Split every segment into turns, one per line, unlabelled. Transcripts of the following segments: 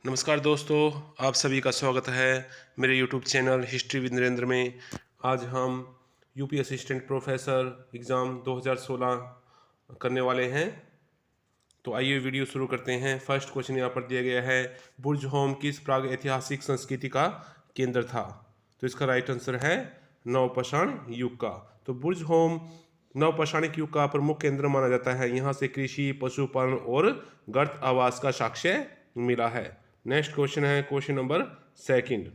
नमस्कार दोस्तों, आप सभी का स्वागत है मेरे YouTube channel history with Narendra में। आज हम यूपी असिस्टेंट प्रोफेसर एग्ज़ाम 2016 करने वाले हैं। तो आइए वीडियो शुरू करते हैं। फर्स्ट क्वेश्चन यहाँ पर दिया गया है, बुर्ज होम किस प्राग ऐतिहासिक संस्कृति का केंद्र था? तो इसका राइट आंसर है नवपाषाण युग का। तो बुर्ज होम नवपाषाणिक युग का प्रमुख केंद्र माना जाता है। यहाँ से कृषि, पशुपालन और गर्त आवास का साक्ष्य मिला है। नेक्स्ट क्वेश्चन है क्वेश्चन नंबर सेकंड।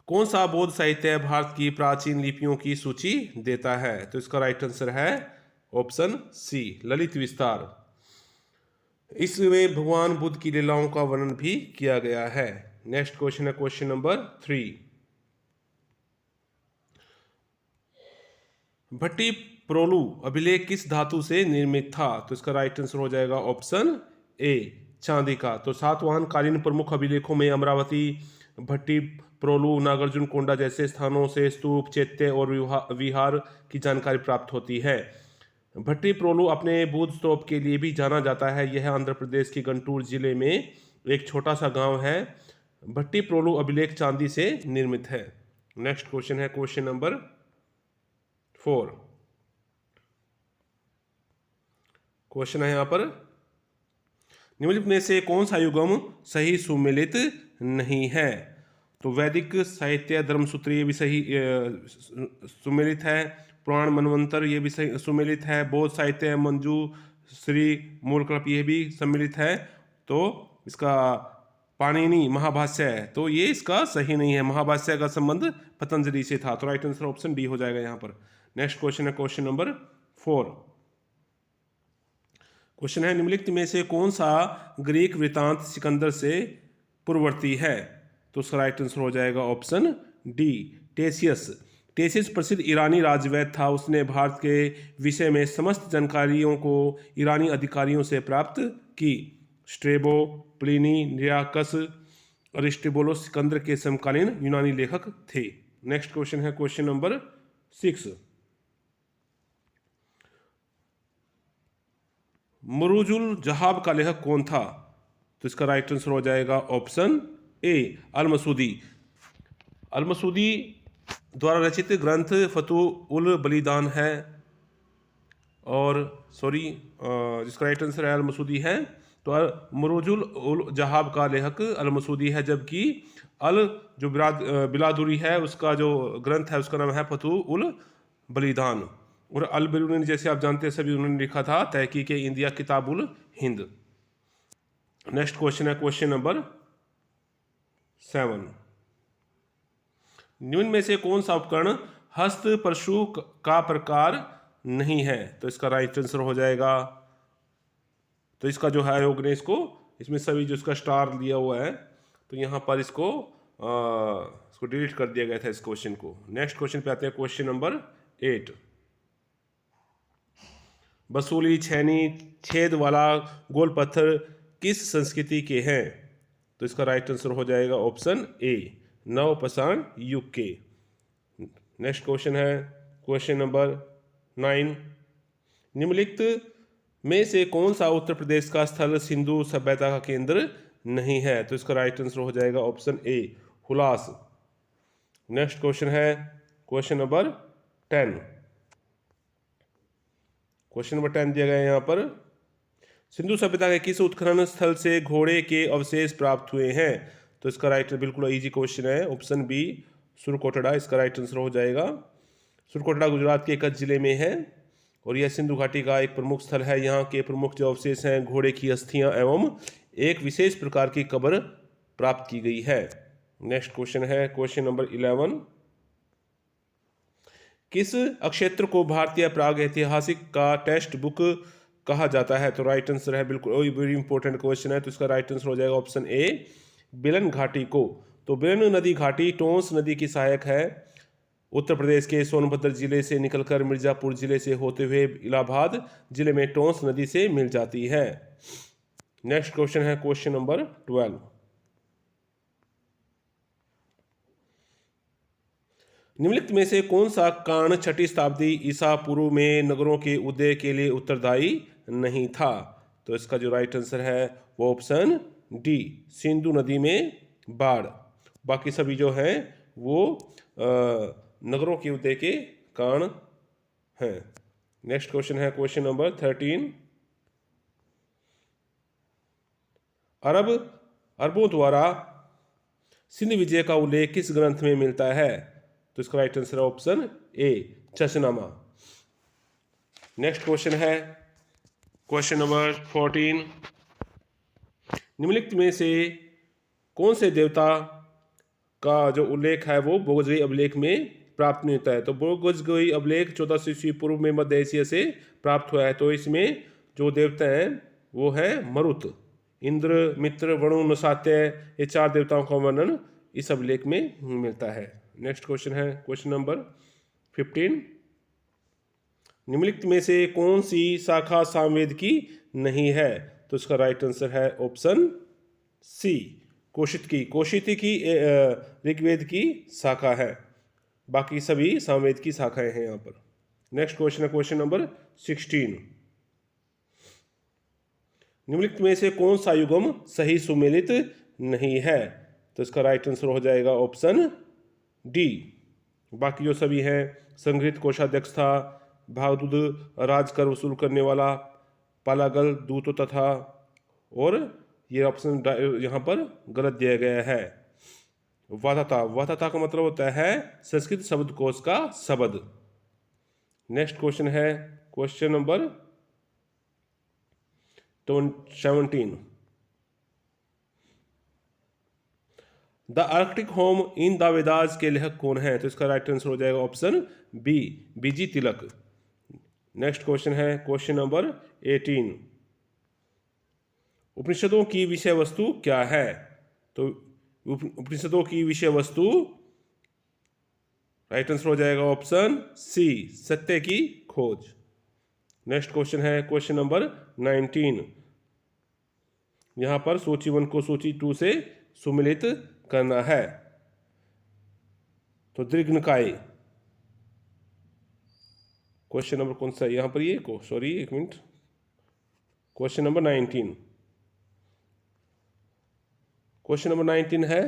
कौन सा बौद्ध साहित्य भारत की प्राचीन लिपियों की सूची देता है? तो इसका राइट आंसर है ऑप्शन सी, ललित विस्तार। इसमें भगवान बुद्ध की लीलाओं का वर्णन भी किया गया है। नेक्स्ट क्वेश्चन है क्वेश्चन नंबर 3। भट्टी प्रोलु अभिलेख किस धातु से निर्मित था? तो इसका राइट आंसर हो जाएगा ऑप्शन ए, चांदी का। तो सातवाहन कालीन प्रमुख अभिलेखों में अमरावती, भट्टी प्रोलु, नागार्जुन कोंडा जैसे स्थानों से स्तूप, चैत्य और विहार की जानकारी प्राप्त होती है। भट्टी प्रोलु अपने बुद्ध स्तूप के लिए भी जाना जाता है। यह आंध्र प्रदेश के गुंटूर जिले में एक छोटा सा गांव है। भट्टी प्रोलु अभिलेख चांदी से निर्मित है। नेक्स्ट क्वेश्चन है क्वेश्चन नंबर 4। क्वेश्चन है यहाँ पर, निम्नलिखित में से कौन सा युगम सही सुमेलित नहीं है? तो वैदिक साहित्य धर्मसूत्र ये भी सही सुमेलित है। पुराण मनवंतर ये भी सही सुमेलित है। बौद्ध साहित्य मंजू श्री मूलकल्प ये भी सम्मिलित है। तो इसका पाणिनि महाभाष्य है, तो ये इसका सही नहीं है। महाभाष्य का संबंध पतंजलि से था। तो राइट आंसर ऑप्शन डी हो जाएगा यहाँ पर। नेक्स्ट क्वेश्चन है क्वेश्चन नंबर 4। क्वेश्चन है, निम्नलिखित में से कौन सा ग्रीक वृत्तांत सिकंदर से पूर्ववर्ती है? तो उसका राइट आंसर हो जाएगा ऑप्शन डी, टेसियस। टेसियस प्रसिद्ध ईरानी राजवैद्य था। उसने भारत के विषय में समस्त जानकारियों को ईरानी अधिकारियों से प्राप्त की। स्ट्रेबो, प्लिनी, निराकस, अरिस्टोबुलस सिकंदर के समकालीन यूनानी लेखक थे। नेक्स्ट क्वेश्चन है क्वेश्चन नंबर 6। मुरुजुल जहाब का लेखक कौन था? तो इसका राइट आंसर हो जाएगा ऑप्शन ए, अल मसूदी। अल मसूदी द्वारा रचित ग्रंथ फतू उल बलिदान है, और जिसका राइट आंसर है अल मसूदी है। तो मुरुजुल उल जहाब का लेखक अल मसूदी है, जबकि अल जो बिलादुरी है उसका जो ग्रंथ है उसका नाम है फतू उल बलिदान। और अल बिरूनी जैसे आप जानते हैं सभी उन्होंने लिखा था तहकीक इंडिया किताबुल हिंद। नेक्स्ट क्वेश्चन है क्वेश्चन नंबर 7। निम्न में से कौन सा उपकरण हस्त परशु का प्रकार नहीं है? तो इसका राइट आंसर हो जाएगा, तो इसका जो है योग ने इसमें सभी जो इसका स्टार दिया हुआ है, तो यहाँ पर इसको डिलीट कर दिया गया था इस क्वेश्चन को। नेक्स्ट क्वेश्चन पे आते हैं क्वेश्चन नंबर 8। बसूली, छैनी, छेद वाला गोल पत्थर किस संस्कृति के हैं? तो इसका राइट आंसर हो जाएगा ऑप्शन ए, नवपाषाण युग के। नेक्स्ट क्वेश्चन है क्वेश्चन नंबर 9। निम्नलिखित में से कौन सा उत्तर प्रदेश का स्थल सिंधु सभ्यता का केंद्र नहीं है? तो इसका राइट आंसर हो जाएगा option A, Hulas. Next question है क्वेश्चन नंबर 10। क्वेश्चन नंबर 10 दिया गया है यहाँ पर, सिंधु सभ्यता के किस उत्खनन स्थल से घोड़े के अवशेष प्राप्त हुए हैं? तो इसका राइट बिल्कुल इजी क्वेश्चन है, ऑप्शन बी, सुरकोटड़ा। इसका राइट आंसर हो जाएगा। सुरकोटड़ा गुजरात के कच्छ जिले में है और यह सिंधु घाटी का एक प्रमुख स्थल है। यहाँ के प्रमुख जो अवशेष हैं घोड़े की अस्थियां एवं एक विशेष प्रकार की कब्र प्राप्त की गई है। नेक्स्ट क्वेश्चन है क्वेश्चन नंबर 11। किस अक्षेत्र को भारतीय प्राग ऐतिहासिक का टेक्स्ट बुक कहा जाता है? तो राइट आंसर है बिल्कुल वेरी इंपॉर्टेंट क्वेश्चन है, तो इसका राइट आंसर हो जाएगा ऑप्शन ए, बिलन घाटी को। तो बिलन नदी घाटी टोंस नदी की सहायक है। उत्तर प्रदेश के सोनभद्र जिले से निकलकर मिर्जापुर जिले से होते हुए इलाहाबाद जिले में टोंस नदी से मिल जाती है। नेक्स्ट क्वेश्चन है क्वेश्चन नंबर 12। निम्नलिखित में से कौन सा कारण 6ठी शताब्दी ईसा पूर्व में नगरों के उदय के लिए उत्तरदायी नहीं था? तो इसका जो राइट आंसर है वो ऑप्शन डी, सिंधु नदी में बाढ़। बाकी सभी जो हैं वो नगरों के उदय के कारण हैं। नेक्स्ट क्वेश्चन है क्वेश्चन नंबर 13। अरबों द्वारा सिंध विजय का उल्लेख किस ग्रंथ में मिलता है? तो इसका राइट आंसर है option A, Chachnama. Next question है क्वेश्चन नंबर 14। निम्नलिखित में से कौन से देवता का जो उल्लेख है वो बोगजगई अभिलेख में प्राप्त नहीं होता है? तो बोगजगई अभिलेख 1400 ईस्वी पूर्व में मध्य एशिया से प्राप्त हुआ है। तो इसमें जो देवता हैं वो है मरुत, इंद्र, मित्र, वरुण, नसात्य, ये 4 देवताओं का वर्णन इस अभिलेख में मिलता है। नेक्स्ट क्वेश्चन है क्वेश्चन नंबर 15। निम्नलिखित में से कौन सी शाखा सामवेद की नहीं है? तो इसका राइट आंसर है ऑप्शन सी, कोशिति की ऋग्वेद की शाखा है। बाकी सभी सामवेद की शाखाएं हैं यहाँ पर। नेक्स्ट क्वेश्चन है क्वेश्चन नंबर 16। निम्नलिखित में से कौन सा युग्म सही सुमेलित नहीं है? तो इसका राइट आंसर हो जाएगा ऑप्शन डी। बाकी जो सभी हैं संग्रहित कोषाध्यक्षता, भागदूत, राजकर वसूल करने वाला, पालागल, दूत तथा, और ये ऑप्शन यहाँ पर गलत दिया गया है। वाताता का मतलब होता है संस्कृत शब्दकोश का शब्द। नेक्स्ट क्वेश्चन है question number 17। The Arctic home in the Vedas के लेखक कौन है? तो इसका राइट आंसर हो जाएगा ऑप्शन बी, बीजी तिलक। नेक्स्ट क्वेश्चन है क्वेश्चन नंबर 18। उपनिषदों की विषय वस्तु क्या है? तो उपनिषदों की विषय वस्तु राइट आंसर हो जाएगा ऑप्शन सी, सत्य की खोज। नेक्स्ट क्वेश्चन है क्वेश्चन नंबर 19। यहां पर सूची 1 को सूची 2 से सुमिलित करना है। तो दीर्घनिकाय क्वेश्चन नंबर कौन सा है यहां पर? ये को सॉरी एक minute, question number 19। Question number 19 है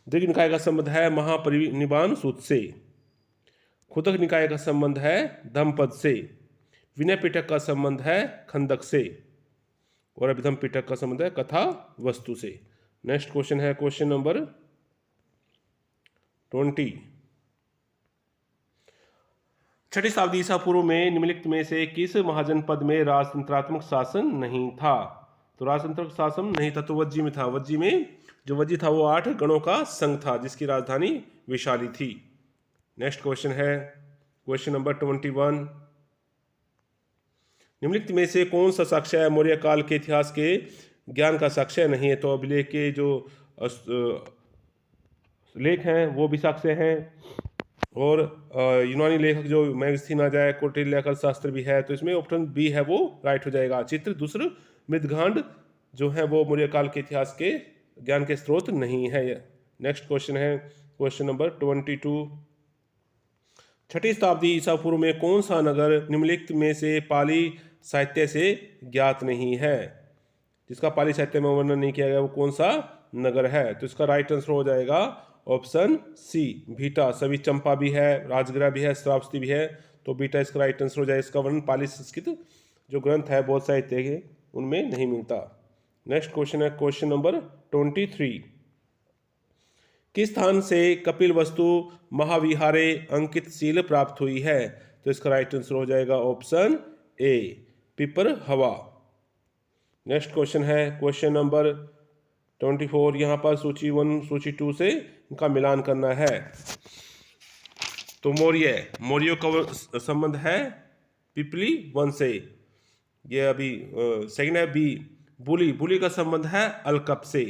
दीर्घनिकाय का संबंध है महापरिनिब्बाण सूत्र से, खुदक निकाय का संबंध है धम्मपद से, विनय पिटक का संबंध है खंदक से, और अभिधम पिटक का संबंध है कथा वस्तु से। नेक्स्ट क्वेश्चन है क्वेश्चन नंबर 20। 6वीं शताब्दी ईसा पूर्व में निम्नलिखित में से किस महाजनपद में राजतंत्रात्मक शासन नहीं था? तो राजतंत्र शासन नहीं था तो वज्जी में था। वज्जी में जो वज्जी था वो 8 गणों का संघ था जिसकी राजधानी विशाली थी। नेक्स्ट क्वेश्चन है क्वेश्चन नंबर 21। निम्नलिखित में से कौन सा साक्ष्य मौर्य काल के इतिहास के ज्ञान का साक्ष्य नहीं है? तो अभिलेख के जो लेख हैं वो भी साक्ष्य हैं, और यूनानी लेखक जो मैगस्थीनाजा कौटिल्यकर शास्त्र भी है। तो इसमें ऑप्शन बी है वो राइट हो जाएगा। चित्र दूसर मृदघांड जो है वो मौर्य काल के इतिहास के ज्ञान के स्रोत नहीं है। नेक्स्ट क्वेश्चन है क्वेश्चन नंबर 22। 6वीं शताब्दी ईसा पूर्व में कौन सा नगर निम्नलिखित में से पाली साहित्य से ज्ञात नहीं है? जिसका पाली साहित्य में वर्णन नहीं किया गया वो कौन सा नगर है? तो इसका राइट आंसर हो जाएगा ऑप्शन सी, बीटा। सभी चंपा भी है, राजगिरा भी है, श्रावस्ती भी है, तो बीटा इसका राइट आंसर हो जाएगा। इसका वर्णन पाली संस्कृत जो ग्रंथ है बहुत साहित्य के उनमें नहीं मिलता। नेक्स्ट क्वेश्चन है क्वेश्चन नंबर 23। किस स्थान से कपिल वस्तु महाविहारे अंकित सील प्राप्त हुई है? तो इसका राइट आंसर हो जाएगा ऑप्शन ए, पिपर हवा। नेक्स्ट क्वेश्चन है क्वेश्चन नंबर 24। यहाँ पर सूची 1 सूची 2 से इनका मिलान करना है। तो मौर्यों का संबंध है पिपली वंश से। ये अभी सेकंड है बी, बुली का संबंध है अलकप से,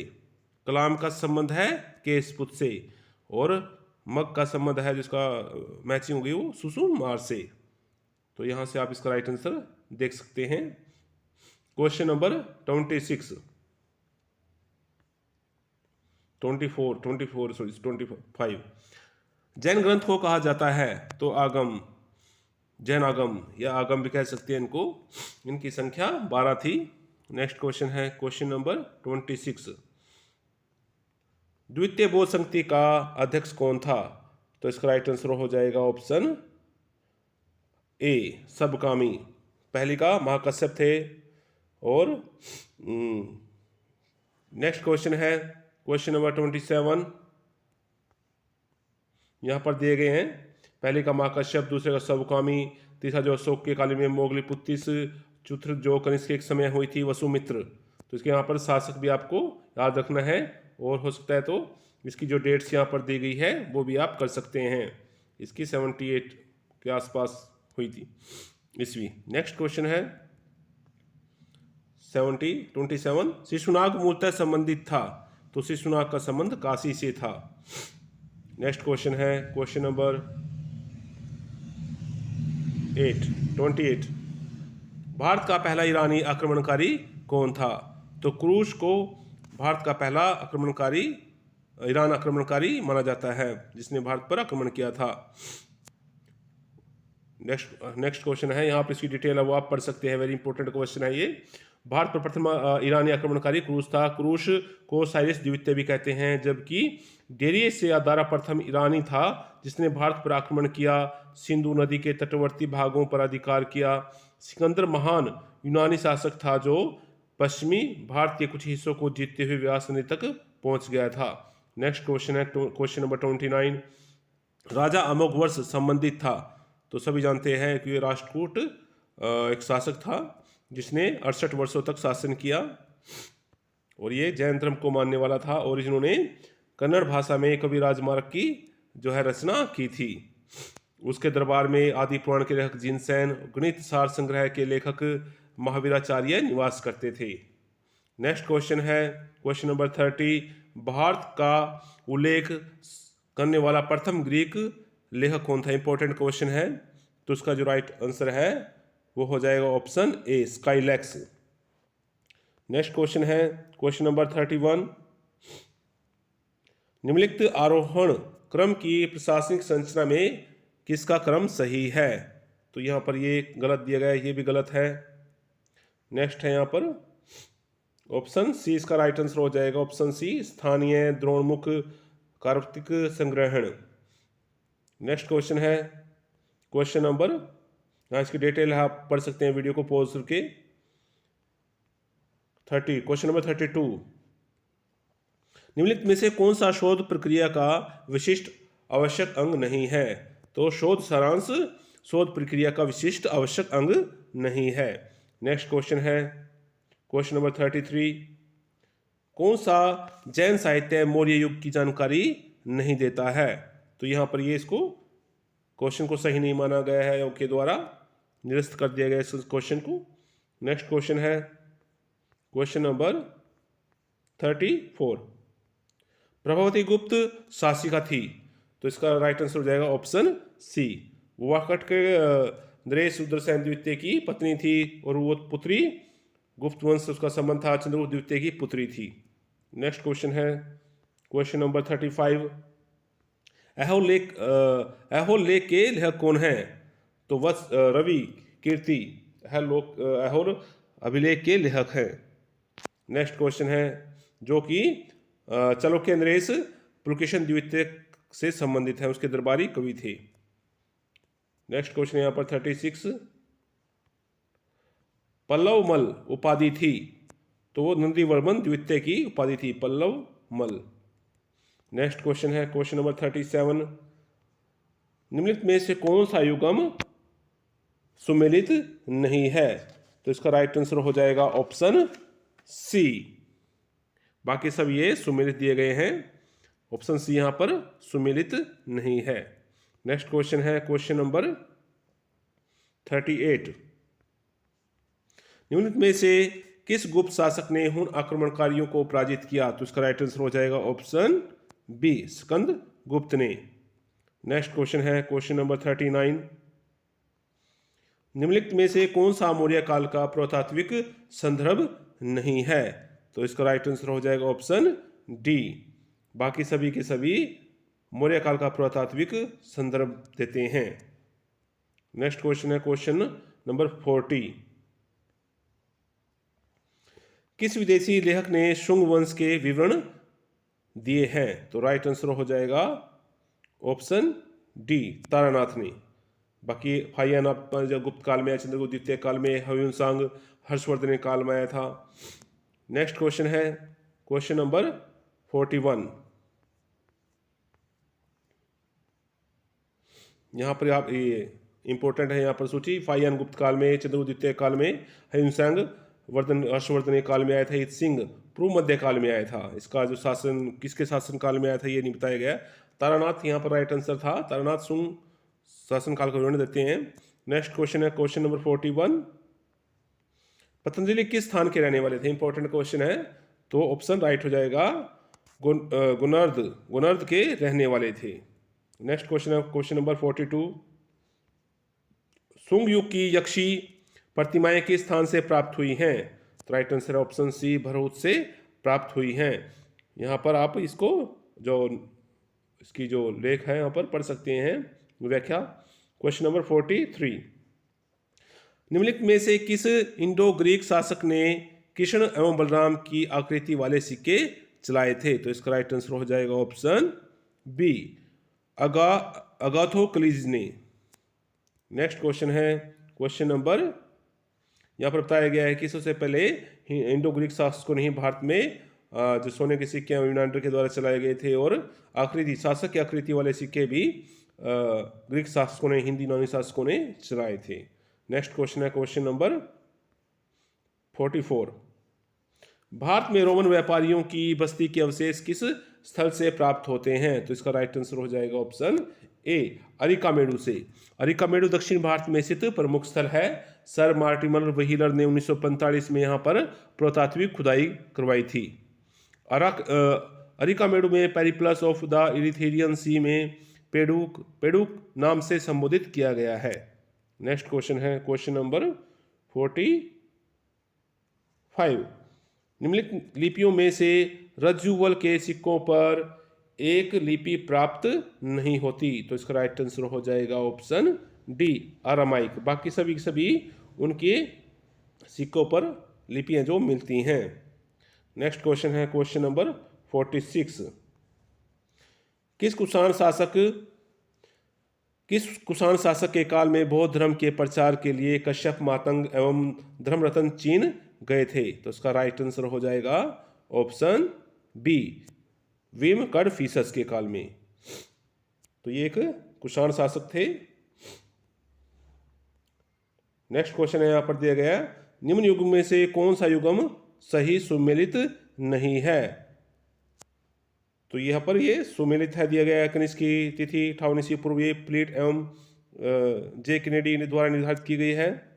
कलाम का संबंध है केसपुत से, और मग का संबंध है जिसका मैचिंग होगी वो सुसुमार से। तो यहाँ से आप इसका राइट आंसर देख सकते हैं। क्वेश्चन नंबर 25 जैन ग्रंथ को कहा जाता है? तो आगम, जैन आगम या आगम भी कह सकते हैं इनको। इनकी संख्या 12 थी नेक्स्ट क्वेश्चन है क्वेश्चन नंबर 26। द्वितीय बौद्ध संघ का अध्यक्ष कौन था? तो इसका राइट आंसर हो जाएगा ऑप्शन ए सबकामी। पहले का महाकश्यप थे। और नेक्स्ट क्वेश्चन है क्वेश्चन नंबर 27। यहाँ पर दिए गए हैं पहले का महाकश्यप, दूसरे का सबकामी, तीसरा जो अशोक के काल में मोगलीपुत्तिस, चौथा जो कनिष्क के एक समय हुई थी वसुमित्र। तो इसके यहाँ पर शासक भी आपको याद रखना है, और हो सकता है तो इसकी जो डेट्स यहाँ पर दी गई है वो भी आप कर सकते हैं। इसकी 78 के आसपास हुई थी ईस्वी। नेक्स्ट क्वेश्चन है 27। शिशुनाग मूलतः संबंधित था, तो शिशुनाग का संबंध काशी से था। नेक्स्ट क्वेश्चन है क्वेश्चन नंबर 28। भारत का पहला ईरानी आक्रमणकारी कौन था? तो क्रूश को भारत का पहला आक्रमणकारी, ईरान आक्रमणकारी माना जाता है, जिसने भारत पर आक्रमण किया था। नेक्स्ट क्वेश्चन है, यहाँ पर इसकी डिटेल है वो आप पढ़ सकते हैं, वेरी इंपॉर्टेंट क्वेश्चन है ये। भारत पर प्रथम ईरानी आक्रमणकारी क्रूश था। क्रूश को साइरस द्वितीय भी कहते हैं, जबकि डेरियस से अदारा प्रथम ईरानी था जिसने भारत पर आक्रमण किया, सिंधु नदी के तटवर्ती भागों पर अधिकार किया। सिकंदर महान यूनानी शासक था जो पश्चिमी भारत के कुछ हिस्सों को जीतते हुए व्यास नदी तक पहुंच गया था। नेक्स्ट क्वेश्चन है क्वेश्चन नंबर 29। राजा अमोघवर्ष संबंधित था, तो सभी जानते हैं कि राष्ट्रकूट एक शासक था जिसने 68 वर्षों तक शासन किया, और ये जैन धर्म को मानने वाला था, और इन्होंने कन्नड़ भाषा में कवि राजमार्ग की जो है रचना की थी। उसके दरबार में आदि पुराण के लेखक जिनसेन, गणित सार संग्रह के लेखक महावीराचार्य निवास करते थे। नेक्स्ट क्वेश्चन है क्वेश्चन नंबर 30। भारत का उल्लेख करने वाला प्रथम ग्रीक लेखक कौन था? इंपॉर्टेंट क्वेश्चन है, तो उसका जो राइट आंसर है वो हो जाएगा ऑप्शन ए स्काइलैक्स। नेक्स्ट क्वेश्चन है क्वेश्चन नंबर 31। निम्नलिखित आरोहण क्रम की प्रशासनिक संरचना में किसका क्रम सही है? तो यहाँ पर ये गलत दिया गया है, ये भी गलत है। नेक्स्ट है यहाँ पर ऑप्शन सी, इसका राइट आंसर हो जाएगा ऑप्शन सी स्थानीय द्रोणमुख कार्तिक संग्रहण। नेक्स्ट क्वेश्चन है क्वेश्चन नंबर, यहाँ इसकी डिटेल है आप पढ़ सकते हैं वीडियो को पॉज करके। 30 क्वेश्चन नंबर 32। निम्नलिखित में से कौन सा शोध प्रक्रिया का विशिष्ट आवश्यक अंग नहीं है? तो शोध सारांश शोध प्रक्रिया का विशिष्ट आवश्यक अंग नहीं है। नेक्स्ट क्वेश्चन है क्वेश्चन नंबर 33। कौन सा जैन साहित्य मौर्य युग की जानकारी नहीं देता है? तो यहाँ पर ये इसको क्वेश्चन को सही नहीं माना गया है, के द्वारा निरस्त कर दिया गया इस क्वेश्चन को। नेक्स्ट क्वेश्चन है क्वेश्चन नंबर 34। प्रभावती गुप्त शासिका थी, तो इसका राइट आंसर हो जाएगा ऑप्शन सी वाकट के नरेश रुद्रसेन द्वितीय की पत्नी थी, और वो पुत्री गुप्त वंश उसका संबंध था, चंद्रगुप्त द्वितीय की पुत्री थी। नेक्स्ट क्वेश्चन है क्वेश्चन नंबर 35। ऐहोल लेख के लेखक कौन है? तो वत्स रवि कीर्ति ऐहोल अभिलेख के लेखक हैं। नेक्स्ट क्वेश्चन है जो कि चालुक्य नरेश पुलकेशन द्वितीय से संबंधित है, उसके दरबारी कवि थे। नेक्स्ट क्वेश्चन यहाँ पर 36। पल्लव मल उपाधि थी, तो वो नंदीवर्मन द्वितीय की उपाधि थी, पल्लव मल। नेक्स्ट क्वेश्चन है क्वेश्चन नंबर 37। निम्नलिखित में से कौन सा युगम सुमेलित नहीं है? तो इसका राइट आंसर हो जाएगा ऑप्शन सी। बाकी सब ये सुमेलित दिए गए हैं, ऑप्शन सी यहाँ पर सुमेलित नहीं है। नेक्स्ट क्वेश्चन है क्वेश्चन नंबर 38। निम्नलिखित में से किस गुप्त शासक ने हुन आक्रमणकारियों को पराजित किया? तो इसका राइट आंसर हो जाएगा ऑप्शन बी स्कंद गुप्त ने। नेक्स्ट क्वेश्चन है क्वेश्चन नंबर 39। निम्नलिखित में से कौन सा मौर्य काल का पुरातात्विक संदर्भ नहीं है? तो इसका राइट आंसर हो जाएगा ऑप्शन डी। बाकी सभी के सभी मौर्य काल का पुरातात्विक संदर्भ देते हैं। नेक्स्ट क्वेश्चन है क्वेश्चन नंबर 40। किस विदेशी लेखक ने शुंग वंश के विवरण दिए हैं? तो राइट आंसर हो जाएगा ऑप्शन डी, तारानाथ ने। बाकी फाहियान आप जब गुप्त काल में आया, चंद्रगुप्त द्वितीय काल में, ह्यून-सांग हर्षवर्धन काल में आया था। नेक्स्ट क्वेश्चन है क्वेश्चन नंबर 41। यहाँ पर आप ये इंपॉर्टेंट है, यहाँ पर सूची। फाहियान गुप्त काल में, चंद्रगुप्त द्वितीय काल में, ह्यून-सांग हर्षवर्धन काल में आया था। इत सिंह पूर्व मध्य काल में आया था। इसका जो शासन किसके शासन काल में आया था ये नहीं बताया गया। तारानाथ यहाँ पर राइट आंसर था। तारानाथ शुंग शासन काल का विवरण देते हैं। नेक्स्ट क्वेश्चन है क्वेश्चन नंबर 41। पतंजलि किस स्थान के रहने वाले थे? इंपॉर्टेंट क्वेश्चन है। तो ऑप्शन राइट हो जाएगा गुनर्द के रहने वाले थे। नेक्स्ट क्वेश्चन है क्वेश्चन नंबर 42। शुंग युग की यक्षी प्रतिमाएं किस स्थान से प्राप्त हुई हैं? तो राइट आंसर है ऑप्शन सी, भरहुत से प्राप्त हुई हैं। यहाँ पर आप इसको जो इसकी जो लेख है यहाँ पर पढ़ सकते हैं व्याख्या। Question number 43। निम्नलिखित में से किस इंडो ग्रीक शासक ने कृष्ण एवं बलराम की आकृति वाले सिक्के चलाए थे? तो इसका राइट आंसर हो जाएगा ऑप्शन बी, अगाथोक्लीज ने। नेक्स्ट क्वेश्चन है क्वेश्चन नंबर, यहाँ पर बताया गया है कि सबसे पहले इंडो ग्रीक शासकों ने ही भारत में जो सोने के सिक्के यूनानियों के द्वारा चलाए गए थे, और आकृति शासक की आकृति वाले सिक्के भी ग्रीक शासकों ने, हिंदी यूनानी शासकों ने चलाए थे। नेक्स्ट क्वेश्चन है क्वेश्चन नंबर 44। भारत में रोमन व्यापारियों की बस्ती के अवशेष किस स्थल से प्राप्त होते हैं? तो इसका राइट आंसर हो जाएगा ऑप्शन ए, अरिकामेडू से। अरिकामेडू दक्षिण भारत में स्थित प्रमुख स्थल है। सर मार्टिमर व्हीलर ने 1945 में यहाँ पर पुरातात्विक खुदाई करवाई थी। अरिकामेडू में पेरिप्लस ऑफ द इरिथेरियन सी में पेडुक नाम से संबोधित किया गया है। नेक्स्ट क्वेश्चन है क्वेश्चन नंबर 45। निम्नलिखित लिपियों में से रज्जुवल के सिक्कों पर एक लिपि प्राप्त नहीं होती। तो इसका राइट आंसर हो जाएगा ऑप्शन डी, अरामाइक। बाकी सभी उनके सिक्कों पर लिपियां जो मिलती हैं। नेक्स्ट क्वेश्चन है क्वेश्चन नंबर 46। किस कुषाण शासक के काल में बौद्ध धर्म के प्रचार के लिए कश्यप, मातंग एवं धर्मरत्न चीन गए थे? तो इसका राइट आंसर हो जाएगा ऑप्शन बी, विम कडफिसस के काल में। तो ये एक कुषाण शासक थे। नेक्स्ट क्वेश्चन है यहाँ पर दिया गया, निम्न युग में से कौन सा युगम सही सुमेलित नहीं है? तो यहाँ पर ये सुमेलित है दिया गया है। कनिष्क की तिथि 58 ईस्वी पूर्व प्लीट एवं जे कैनेडी द्वारा निर्धारित की गई है।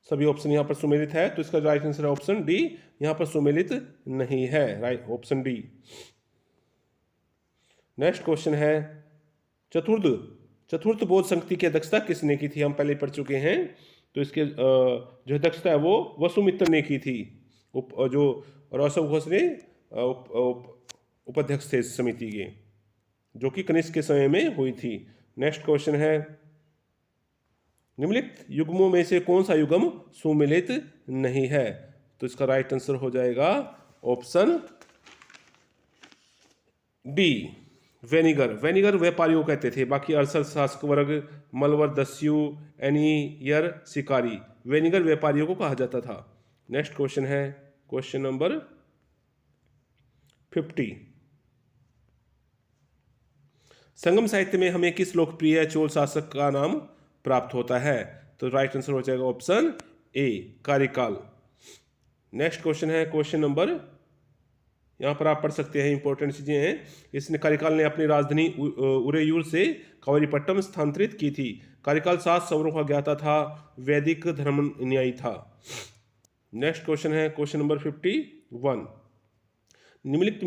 सभी ऑप्शन यहाँ पर सुमेलित है, तो इसका राइट आंसर है ऑप्शन डी, यहाँ पर सुमेलित नहीं है। Right, option D. Next question है चतुर्थ बौद्ध संगति की अध्यक्षता किसने की थी? हम पहले पढ़ चुके हैं। तो इसके जो अध्यक्षता है वो वसुमित्र ने की थी। जो रोसव घोष ने उपाध्यक्ष थे इस समिति के, जो कि कनिष्क के समय में हुई थी। नेक्स्ट क्वेश्चन है, निम्नलिखित युग्मों में से कौन सा युग्म सुमेलित नहीं है? तो इसका राइट आंसर हो जाएगा ऑप्शन डी, वेनिगर व्यापारियों कहते थे। बाकी अरसल शासक वर्ग, मलवर, दस्यु, एनियर, शिकारी, वेनिगर व्यापारियों को कहा जाता था। नेक्स्ट क्वेश्चन है क्वेश्चन नंबर 50। संगम साहित्य में हमें किस लोकप्रिय चोल शासक का नाम प्राप्त होता है? तो राइट आंसर हो जाएगा option A, Karaikal. Next question है क्वेश्चन नंबर, यहाँ पर आप पढ़ सकते हैं, इंपॉर्टेंट चीजें हैं। इसने कारिकाल ने अपनी राजधानी उरेयूर से कावेरीपट्टनम स्थानांतरित की थी। कारिकाल 7 सवरों का ज्ञाता था, वैदिक धर्म न्यायी था। नेक्स्ट क्वेश्चन है क्वेश्चन नंबर 51। निम्नलिखित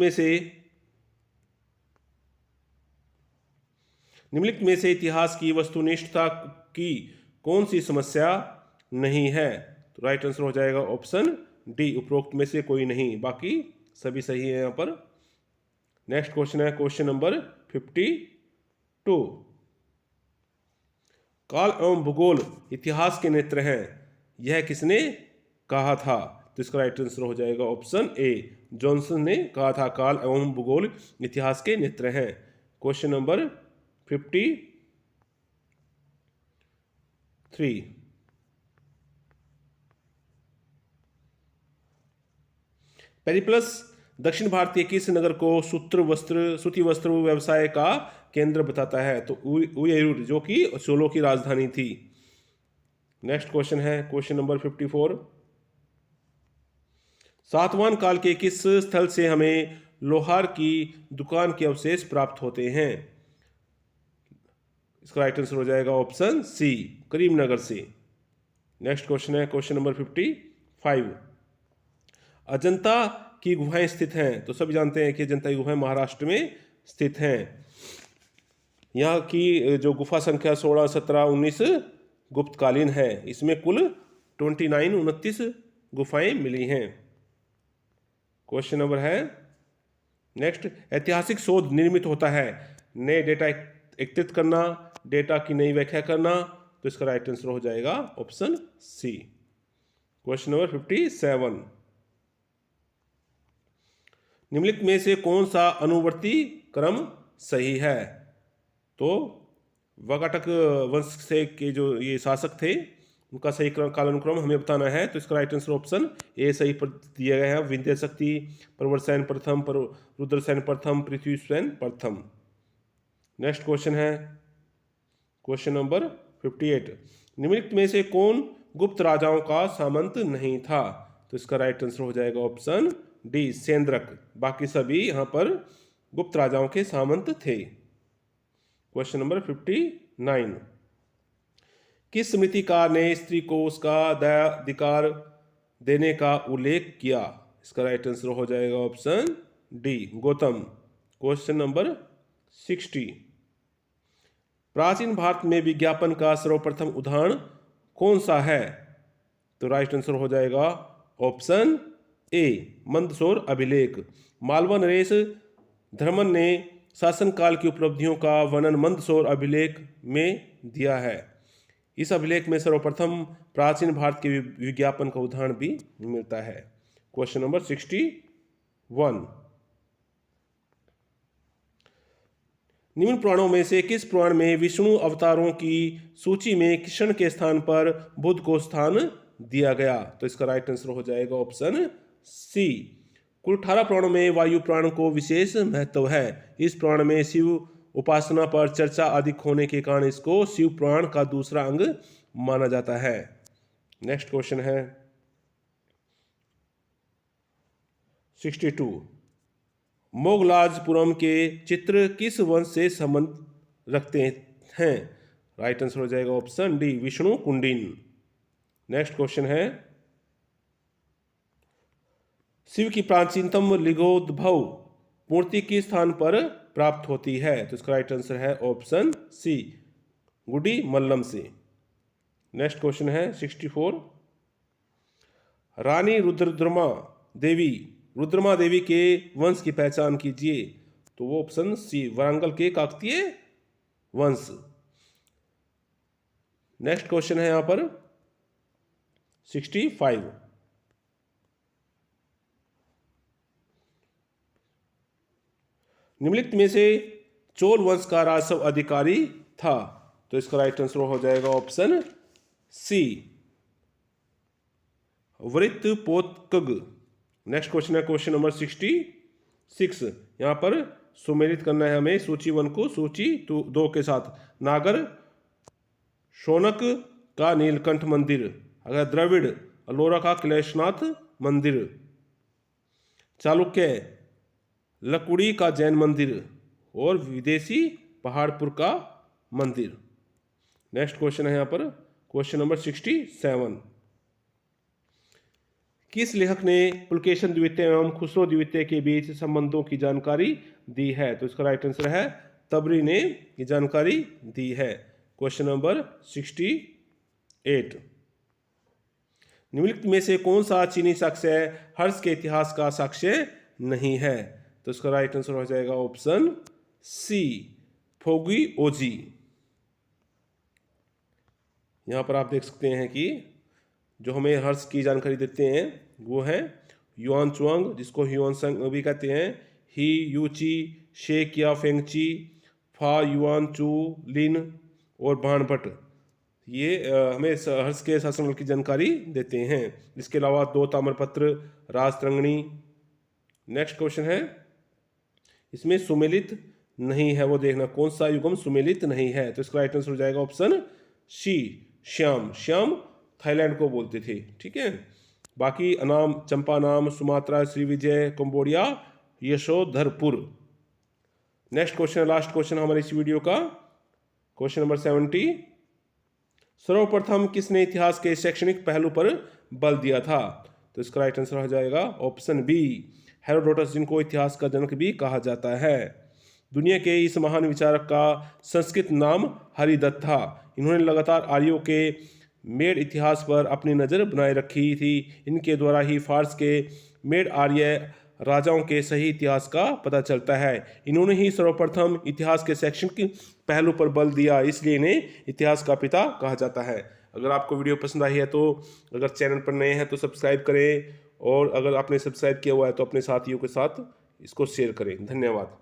में से इतिहास की वस्तुनिष्ठता की कौन सी समस्या नहीं है? तो राइट आंसर हो जाएगा ऑप्शन डी, उपरोक्त में से कोई नहीं। बाकी सभी सही है यहाँ पर। नेक्स्ट क्वेश्चन है क्वेश्चन नंबर 52। काल एवं भूगोल इतिहास के नेत्र हैं, यह किसने कहा था? तो इसका राइट आंसर हो जाएगा ऑप्शन ए, जॉनसन ने कहा था काल एवं भूगोल इतिहास के नेत्र हैं। Question number 53। पेरिप्लस दक्षिण भारतीय किस नगर को सूती वस्त्र व्यवसाय का केंद्र बताता है? तो उययूर, जो कि सोलो की राजधानी थी। नेक्स्ट क्वेश्चन है क्वेश्चन नंबर 54। सातवां काल के किस स्थल से हमें लोहार की दुकान के अवशेष प्राप्त होते हैं? इसका राइट आंसर हो जाएगा ऑप्शन सी, करीमनगर से। नेक्स्ट क्वेश्चन है क्वेश्चन नंबर 55। अजंता की गुफाएं स्थित हैं, तो सभी जानते हैं कि अजंता की गुफाएं महाराष्ट्र में स्थित हैं। यहाँ की जो गुफा संख्या 16, 17, 19 गुप्तकालीन है। इसमें कुल 29 गुफाएं मिली हैं। क्वेश्चन नंबर है नेक्स्ट, ऐतिहासिक शोध निर्मित होता है नए डेटा एकत्रित करना, डेटा की नई व्याख्या करना। तो इसका राइट आंसर हो जाएगा ऑप्शन सी। Question number 57। निम्नलिखित में से कौन सा अनुवर्ती क्रम सही है? तो वाकाटक वंश से के जो ये शासक थे उनका सही कालानुक्रम हमें बताना है। तो इसका राइट आंसर ऑप्शन ए सही दिया गया है। विंध्य शक्ति, प्रवरसेन प्रथम, रुद्रसेन प्रथम, पृथ्वीसेन प्रथम। नेक्स्ट क्वेश्चन है क्वेश्चन नंबर 58। निम्नलिखित में से कौन गुप्त राजाओं का सामंत नहीं था? तो इसका राइट आंसर हो जाएगा ऑप्शन डी, सेंद्रक। बाकी सभी यहां पर गुप्त राजाओं के सामंत थे। Question number 59। किस स्मृतिकार ने स्त्री को उसका दयाधिकार देने का उल्लेख किया? इसका राइट आंसर हो जाएगा option D, Gautam. Question number 60। प्राचीन भारत में विज्ञापन का सर्वप्रथम उदाहरण कौन सा है? तो राइट आंसर हो जाएगा ऑप्शन ए, मंदसौर अभिलेख। मालवा नरेश धर्मन ने शासनकाल की उपलब्धियों का वर्णन मंदसौर अभिलेख में दिया है। इस अभिलेख में सर्वप्रथम प्राचीन भारत के विज्ञापन का उदाहरण भी मिलता है। Question number 61। निम्न पुराणों में से किस पुराण में विष्णु अवतारों की सूची में कृष्ण के स्थान पर बुद्ध को स्थान दिया गया? तो इसका राइट आंसर हो जाएगा ऑप्शन सी। कुल 18 पुराणों में वायु पुराण को विशेष महत्व है। इस पुराण में शिव उपासना पर चर्चा अधिक होने के कारण इसको शिव पुराण का दूसरा अंग माना जाता है। नेक्स्ट क्वेश्चन है 62। मोगलाजपुरम के चित्र किस वंश से संबंध रखते हैं? राइट आंसर हो जाएगा option D, Vishnu Kundin. Next question है, शिव की प्राचीनतम लिंगोद्भव मूर्ति किस स्थान पर प्राप्त होती है? तो इसका राइट आंसर है ऑप्शन सी, गुडी मल्लम से। नेक्स्ट क्वेश्चन है 64। रानी रुद्रमा देवी के वंश की पहचान कीजिए। तो वो ऑप्शन सी, वरांगल के काकतीय वंश। नेक्स्ट क्वेश्चन है यहां पर 65। निम्नलिखित में से चोल वंश का राजस्व अधिकारी था? तो इसका राइट आंसर हो जाएगा ऑप्शन सी, वृत्तपोतकग। नेक्स्ट क्वेश्चन है क्वेश्चन नंबर 66। यहां पर सुमेलित करना है हमें सूची 1 को सूची 2 के साथ। नागर शौनक का नीलकंठ मंदिर, अगर द्रविड़ अलोरा का कैलाशनाथ मंदिर, चालुक्य लकुड़ी का जैन मंदिर और विदेशी पहाड़पुर का मंदिर। नेक्स्ट क्वेश्चन है यहां पर क्वेश्चन नंबर 67। किस लेखक ने पुलकेशन द्वितीय एवं खुसरो द्वितीय के बीच संबंधों की जानकारी दी है? तो इसका राइट आंसर है तबरी ने ये जानकारी दी है। Question number 68। निम्नलिखित में से कौन सा चीनी साक्ष्य हर्ष के इतिहास का साक्ष्य नहीं है? तो इसका राइट आंसर हो जाएगा ऑप्शन सी, फोगी ओजी। यहाँ पर आप देख सकते हैं कि जो हमें हर्ष की जानकारी देते हैं वो है युआन चुआंग, जिसको ह्यूआन संग भी कहते हैं, ही यूची, शेक या फेंगची, फा युआन चू लिन और बाणभट्ट। ये हमें हर्ष के शासनकाल की जानकारी देते हैं। इसके अलावा 2 ताम्रपत्र, राजतरंगिणी। नेक्स्ट क्वेश्चन है, इसमें सुमेलित नहीं है वो देखना, कौन सा युगम सुमेलित नहीं है। तो इसका राइट आंसर हो जाएगा option C, Shyam. Shyam Thailand को बोलते थे, ठीक है। बाकी अनाम, चंपा नाम, Sumatra, Srivijaya, Cambodia, Yashodharapura. Next question, last question हमारे इस वीडियो का, क्वेश्चन नंबर 70। सर्वप्रथम किसने इतिहास के शैक्षणिक पहलू पर बल दिया था। तो इसका राइट आंसर हो जाएगा ऑप्शन बी, हेरोडोटस, जिनको इतिहास का जनक भी कहा जाता है। दुनिया के इस महान विचारक का संस्कृत नाम हरिदत्त था। इन्होंने लगातार आर्यों के मेड इतिहास पर अपनी नज़र बनाए रखी थी। इनके द्वारा ही फारस के मेड आर्य राजाओं के सही इतिहास का पता चलता है। इन्होंने ही सर्वप्रथम इतिहास के शैक्षणिक पहलू पर बल दिया, इसलिए इन्हें इतिहास का पिता कहा जाता है। अगर आपको वीडियो पसंद आई है तो अगर चैनल पर नए हैं तो सब्सक्राइब करें, और अगर आपने सब्सक्राइब किया हुआ है तो अपने साथियों के साथ इसको शेयर करें। धन्यवाद।